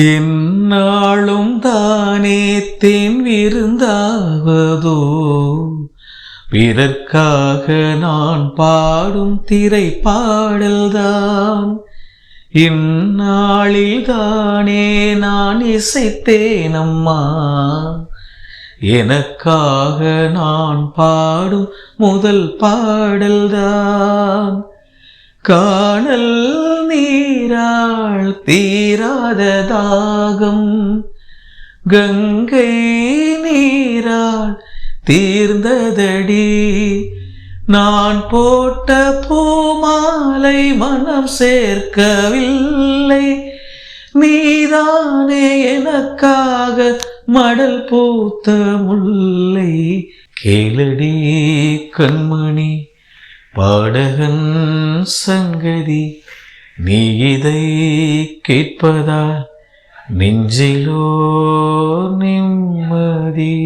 என்னாலும் தானே தேன் விருந்தாவதோ, பிறர்க்காக நான் பாடும் திரை பாடல்தான். இந்நாளில் தானே நான் இசைத்தேனம்மா, எனக்காக நான் பாடும் முதல் பாடல்தான். காணல் நீராள் தீராத தாகம், கங்கை நீராள் தீர்ந்ததடி. நான் போட்ட பூமாலை மனம் சேர்க்கவில்லை, நீதானே எனக்காக மடல் பூத்த முல்லை. கேளடி கண்மணி பாடகன் சங்கதி, நீ இதை கேட்பதால் நெஞ்சிலோ நிம்மதி.